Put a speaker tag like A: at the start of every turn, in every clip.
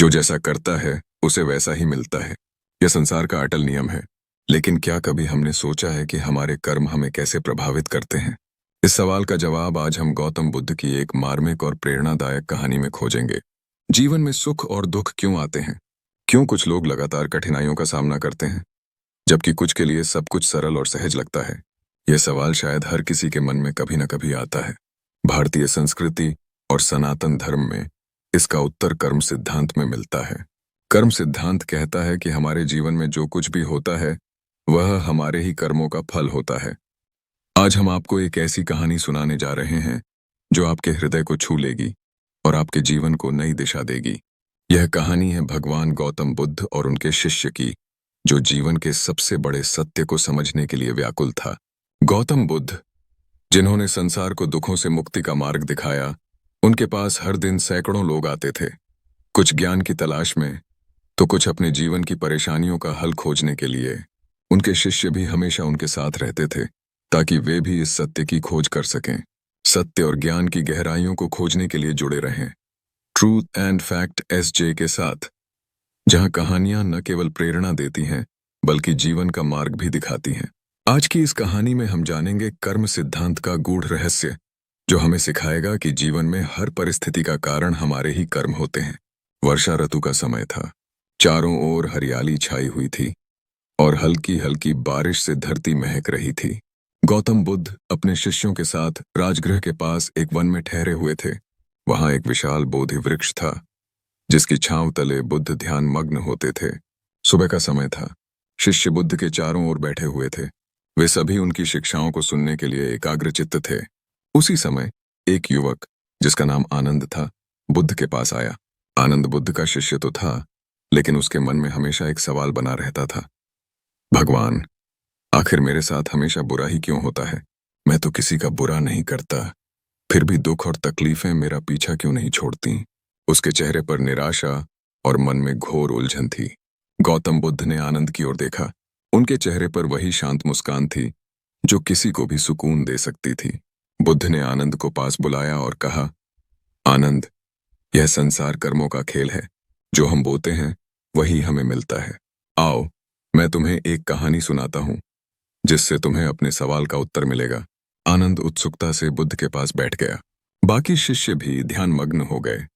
A: जो जैसा करता है उसे वैसा ही मिलता है। यह संसार का अटल नियम है। लेकिन क्या कभी हमने सोचा है कि हमारे कर्म हमें कैसे प्रभावित करते हैं? इस सवाल का जवाब आज हम गौतम बुद्ध की एक मार्मिक और प्रेरणादायक कहानी में खोजेंगे। जीवन में सुख और दुख क्यों आते हैं? क्यों कुछ लोग लगातार कठिनाइयों का सामना करते हैं, जबकि कुछ के लिए सब कुछ सरल और सहज लगता है? यह सवाल शायद हर किसी के मन में कभी न कभी आता है। भारतीय संस्कृति और सनातन धर्म में इसका उत्तर कर्म सिद्धांत में मिलता है। कर्म सिद्धांत कहता है कि हमारे जीवन में जो कुछ भी होता है वह हमारे ही कर्मों का फल होता है। आज हम आपको एक ऐसी कहानी सुनाने जा रहे हैं जो आपके हृदय को छू लेगी और आपके जीवन को नई दिशा देगी। यह कहानी है भगवान गौतम बुद्ध और उनके शिष्य की, जो जीवन के सबसे बड़े सत्य को समझने के लिए व्याकुल था। गौतम बुद्ध, जिन्होंने संसार को दुखों से मुक्ति का मार्ग दिखाया, उनके पास हर दिन सैकड़ों लोग आते थे, कुछ ज्ञान की तलाश में तो कुछ अपने जीवन की परेशानियों का हल खोजने के लिए। उनके शिष्य भी हमेशा उनके साथ रहते थे ताकि वे भी इस सत्य की खोज कर सकें, सत्य और ज्ञान की गहराइयों को खोजने के लिए जुड़े रहें। ट्रूथ एंड फैक्ट SJ के साथ, जहां कहानियां न केवल प्रेरणा देती हैं बल्कि जीवन का मार्ग भी दिखाती हैं। आज की इस कहानी में हम जानेंगे कर्म सिद्धांत का गूढ़ रहस्य, जो हमें सिखाएगा कि जीवन में हर परिस्थिति का कारण हमारे ही कर्म होते हैं। वर्षा ऋतु का समय था। चारों ओर हरियाली छाई हुई थी और हल्की हल्की बारिश से धरती महक रही थी। गौतम बुद्ध अपने शिष्यों के साथ राजगृह के पास एक वन में ठहरे हुए थे। वहां एक विशाल बोधि वृक्ष था, जिसकी छांव तले बुद्ध ध्यान मग्न होते थे। सुबह का समय था। शिष्य बुद्ध के चारों ओर बैठे हुए थे। वे सभी उनकी शिक्षाओं को सुनने के लिए एकाग्रचित्त थे। उसी समय एक युवक, जिसका नाम आनंद था, बुद्ध के पास आया। आनंद बुद्ध का शिष्य तो था, लेकिन उसके मन में हमेशा एक सवाल बना रहता था। भगवान, आखिर मेरे साथ हमेशा बुरा ही क्यों होता है? मैं तो किसी का बुरा नहीं करता, फिर भी दुख और तकलीफें मेरा पीछा क्यों नहीं छोड़ती? उसके चेहरे पर निराशा और मन में घोर उलझन थी। गौतम बुद्ध ने आनंद की ओर देखा। उनके चेहरे पर वही शांत मुस्कान थी जो किसी को भी सुकून दे सकती थी। बुद्ध ने आनंद को पास बुलाया और कहा, आनंद, यह संसार कर्मों का खेल है। जो हम बोते हैं वही हमें मिलता है। आओ, मैं तुम्हें एक कहानी सुनाता हूं, जिससे तुम्हें अपने सवाल का उत्तर मिलेगा। आनंद उत्सुकता से बुद्ध के पास बैठ गया। बाकी शिष्य भी ध्यानमग्न हो गए,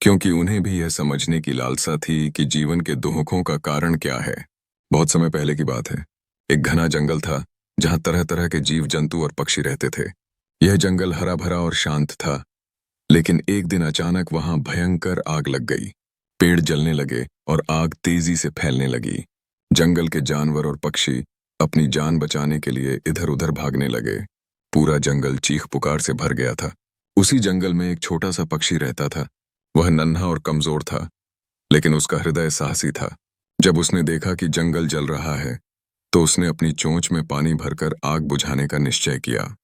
A: क्योंकि उन्हें भी यह समझने की लालसा थी कि जीवन के दुखों का कारण क्या है। बहुत समय पहले की बात है। एक घना जंगल था, जहां तरह तरह के जीव जंतु और पक्षी रहते थे। यह जंगल हरा भरा और शांत था, लेकिन एक दिन अचानक वहां भयंकर आग लग गई। पेड़ जलने लगे और आग तेजी से फैलने लगी। जंगल के जानवर और पक्षी अपनी जान बचाने के लिए इधर उधर भागने लगे। पूरा जंगल चीख पुकार से भर गया था। उसी जंगल में एक छोटा सा पक्षी रहता था। वह नन्हा और कमजोर था, लेकिन उसका हृदय साहसी था। जब उसने देखा कि जंगल जल रहा है, तो उसने अपनी चोंच में पानी भरकर आग बुझाने का निश्चय किया।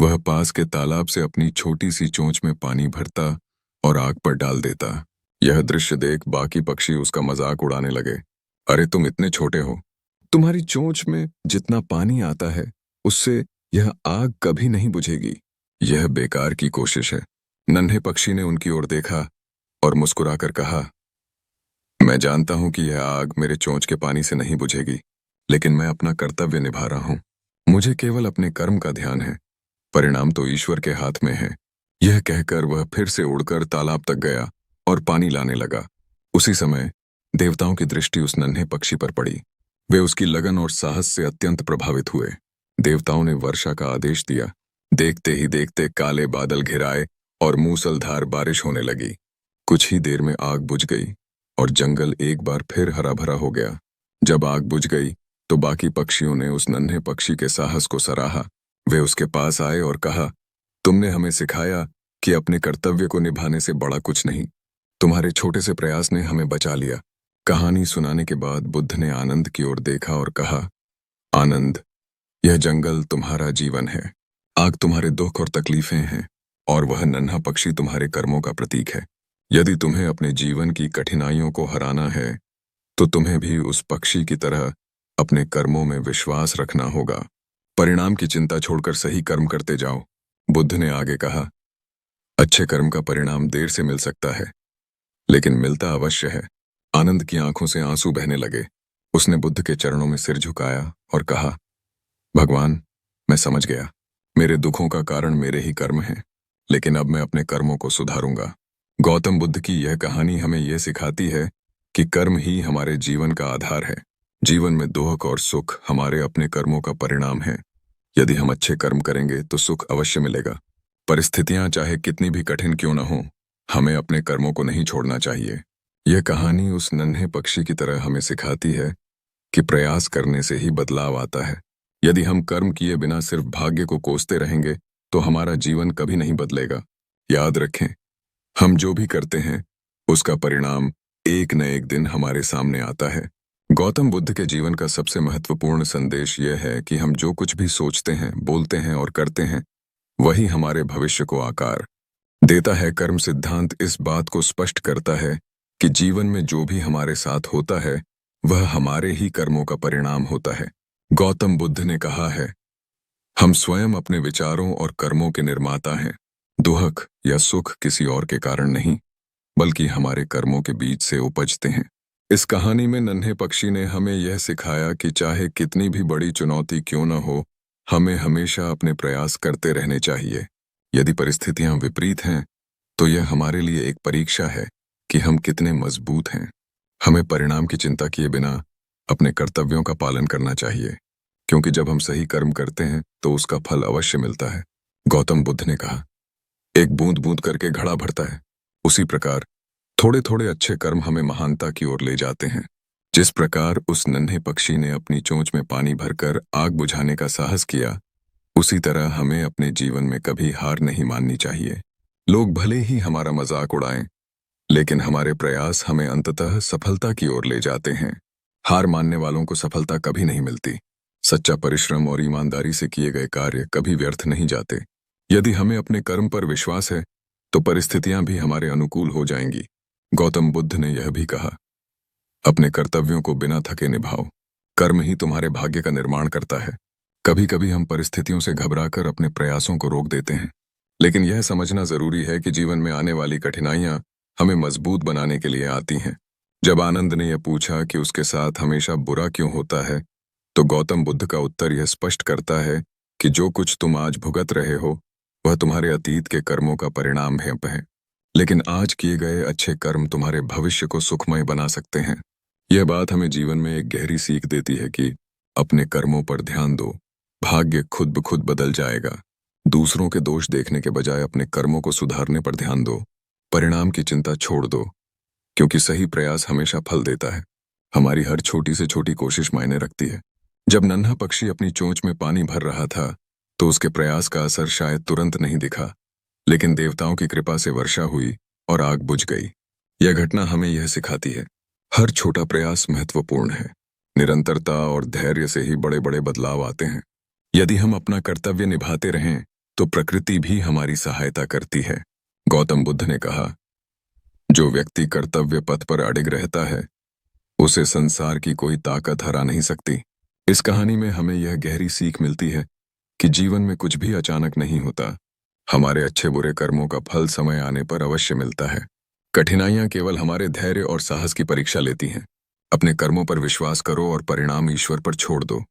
A: वह पास के तालाब से अपनी छोटी सी चोंच में पानी भरता और आग पर डाल देता। यह दृश्य देख बाकी पक्षी उसका मजाक उड़ाने लगे। अरे, तुम इतने छोटे हो, तुम्हारी चोंच में जितना पानी आता है उससे यह आग कभी नहीं बुझेगी। यह बेकार की कोशिश है। नन्हे पक्षी ने उनकी ओर देखा और मुस्कुराकर कहा, मैं जानता हूं कि यह आग मेरे चोंच के पानी से नहीं बुझेगी, लेकिन मैं अपना कर्तव्य निभा रहा हूं। मुझे केवल अपने कर्म का ध्यान है, परिणाम तो ईश्वर के हाथ में है। यह कहकर वह फिर से उड़कर तालाब तक गया और पानी लाने लगा। उसी समय देवताओं की दृष्टि उस नन्हे पक्षी पर पड़ी। वे उसकी लगन और साहस से अत्यंत प्रभावित हुए। देवताओं ने वर्षा का आदेश दिया। देखते ही देखते काले बादल घिराए और मूसलधार बारिश होने लगी। कुछ ही देर में आग बुझ गई और जंगल एक बार फिर हरा भरा हो गया। जब आग बुझ गई तो बाकी पक्षियों ने उस नन्हे पक्षी के साहस को सराहा। वे उसके पास आए और कहा, तुमने हमें सिखाया कि अपने कर्तव्य को निभाने से बड़ा कुछ नहीं। तुम्हारे छोटे से प्रयास ने हमें बचा लिया। कहानी सुनाने के बाद बुद्ध ने आनंद की ओर देखा और कहा, आनंद, यह जंगल तुम्हारा जीवन है। आग तुम्हारे दुख और तकलीफें हैं, और वह नन्हा पक्षी तुम्हारे कर्मों का प्रतीक है। यदि तुम्हें अपने जीवन की कठिनाइयों को हराना है, तो तुम्हें भी उस पक्षी की तरह अपने कर्मों में विश्वास रखना होगा। परिणाम की चिंता छोड़कर सही कर्म करते जाओ। बुद्ध ने आगे कहा, अच्छे कर्म का परिणाम देर से मिल सकता है, लेकिन मिलता अवश्य है। आनंद की आंखों से आंसू बहने लगे। उसने बुद्ध के चरणों में सिर झुकाया और कहा, भगवान, मैं समझ गया। मेरे दुखों का कारण मेरे ही कर्म हैं, लेकिन अब मैं अपने कर्मों को सुधारूंगा। गौतम बुद्ध की यह कहानी हमें यह सिखाती है कि कर्म ही हमारे जीवन का आधार है। जीवन में दुख और सुख हमारे अपने कर्मों का परिणाम है। यदि हम अच्छे कर्म करेंगे तो सुख अवश्य मिलेगा। परिस्थितियां चाहे कितनी भी कठिन क्यों न हो, हमें अपने कर्मों को नहीं छोड़ना चाहिए। यह कहानी उस नन्हे पक्षी की तरह हमें सिखाती है कि प्रयास करने से ही बदलाव आता है। यदि हम कर्म किए बिना सिर्फ भाग्य को कोसते रहेंगे तो हमारा जीवन कभी नहीं बदलेगा। याद रखें, हम जो भी करते हैं उसका परिणाम एक न एक दिन हमारे सामने आता है। गौतम बुद्ध के जीवन का सबसे महत्वपूर्ण संदेश यह है कि हम जो कुछ भी सोचते हैं, बोलते हैं और करते हैं, वही हमारे भविष्य को आकार देता है। कर्म सिद्धांत इस बात को स्पष्ट करता है कि जीवन में जो भी हमारे साथ होता है वह हमारे ही कर्मों का परिणाम होता है। गौतम बुद्ध ने कहा है, हम स्वयं अपने विचारों और कर्मों के निर्माता हैं। दुख या सुख किसी और के कारण नहीं, बल्कि हमारे कर्मों के बीच से उपजते हैं। इस कहानी में नन्हे पक्षी ने हमें यह सिखाया कि चाहे कितनी भी बड़ी चुनौती क्यों न हो, हमें हमेशा अपने प्रयास करते रहने चाहिए। यदि परिस्थितियां विपरीत हैं, तो यह हमारे लिए एक परीक्षा है कि हम कितने मजबूत हैं। हमें परिणाम की चिंता किए बिना अपने कर्तव्यों का पालन करना चाहिए, क्योंकि जब हम सही कर्म करते हैं तो उसका फल अवश्य मिलता है। गौतम बुद्ध ने कहा, एक बूंद बूंद करके घड़ा भरता है, उसी प्रकार थोड़े थोड़े अच्छे कर्म हमें महानता की ओर ले जाते हैं। जिस प्रकार उस नन्हे पक्षी ने अपनी चोंच में पानी भरकर आग बुझाने का साहस किया, उसी तरह हमें अपने जीवन में कभी हार नहीं माननी चाहिए। लोग भले ही हमारा मजाक उड़ाएं, लेकिन हमारे प्रयास हमें अंततः सफलता की ओर ले जाते हैं। हार मानने वालों को सफलता कभी नहीं मिलती। सच्चा परिश्रम और ईमानदारी से किए गए कार्य कभी व्यर्थ नहीं जाते। यदि हमें अपने कर्म पर विश्वास है तो परिस्थितियां भी हमारे अनुकूल हो जाएंगी। गौतम बुद्ध ने यह भी कहा, अपने कर्तव्यों को बिना थके निभाओ। कर्म ही तुम्हारे भाग्य का निर्माण करता है। कभी कभी हम परिस्थितियों से घबराकर अपने प्रयासों को रोक देते हैं, लेकिन यह समझना जरूरी है कि जीवन में आने वाली कठिनाइयां हमें मजबूत बनाने के लिए आती हैं। जब आनंद ने यह पूछा कि उसके साथ हमेशा बुरा क्यों होता है, तो गौतम बुद्ध का उत्तर यह स्पष्ट करता है कि जो कुछ तुम आज भुगत रहे हो वह तुम्हारे अतीत के कर्मों का परिणाम है, लेकिन आज किए गए अच्छे कर्म तुम्हारे भविष्य को सुखमय बना सकते हैं। यह बात हमें जीवन में एक गहरी सीख देती है कि अपने कर्मों पर ध्यान दो, भाग्य खुद ब खुद बदल जाएगा। दूसरों के दोष देखने के बजाय अपने कर्मों को सुधारने पर ध्यान दो। परिणाम की चिंता छोड़ दो, क्योंकि सही प्रयास हमेशा फल देता है। हमारी हर छोटी से छोटी कोशिश मायने रखती है। जब नन्हा पक्षी अपनी चोंच में पानी भर रहा था तो उसके प्रयास का असर शायद तुरंत नहीं दिखा, लेकिन देवताओं की कृपा से वर्षा हुई और आग बुझ गई। यह घटना हमें यह सिखाती है, हर छोटा प्रयास महत्वपूर्ण है। निरंतरता और धैर्य से ही बड़े बड़े बदलाव आते हैं। यदि हम अपना कर्तव्य निभाते रहें तो प्रकृति भी हमारी सहायता करती है। गौतम बुद्ध ने कहा, जो व्यक्ति कर्तव्य पथ पर अडिग रहता है उसे संसार की कोई ताकत हरा नहीं सकती। इस कहानी में हमें यह गहरी सीख मिलती है कि जीवन में कुछ भी अचानक नहीं होता। हमारे अच्छे बुरे कर्मों का फल समय आने पर अवश्य मिलता है। कठिनाइयां केवल हमारे धैर्य और साहस की परीक्षा लेती हैं। अपने कर्मों पर विश्वास करो और परिणाम ईश्वर पर छोड़ दो।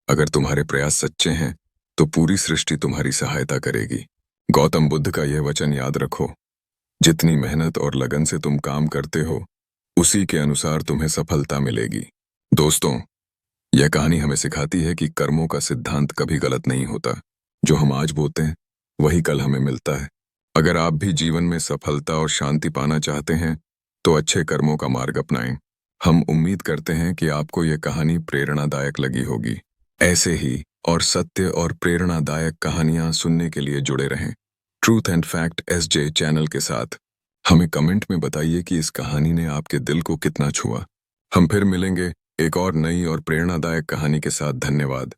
A: अगर तुम्हारे प्रयास सच्चे हैं तो पूरी सृष्टि तुम्हारी सहायता करेगी। गौतम बुद्ध का यह वचन याद रखो, जितनी मेहनत और लगन से तुम काम करते हो उसी के अनुसार तुम्हें सफलता मिलेगी। दोस्तों, यह कहानी हमें सिखाती है कि कर्मों का सिद्धांत कभी गलत नहीं होता। जो हम आज बोते हैं वही कल हमें मिलता है। अगर आप भी जीवन में सफलता और शांति पाना चाहते हैं तो अच्छे कर्मों का मार्ग अपनाएं। हम उम्मीद करते हैं कि आपको यह कहानी प्रेरणादायक लगी होगी। ऐसे ही और सत्य और प्रेरणादायक कहानियां सुनने के लिए जुड़े रहें truth and fact SJ channel के साथ। हमें कमेंट में बताइए कि इस कहानी ने आपके दिल को कितना छुआ। हम फिर मिलेंगे एक और नई और प्रेरणादायक कहानी के साथ। धन्यवाद।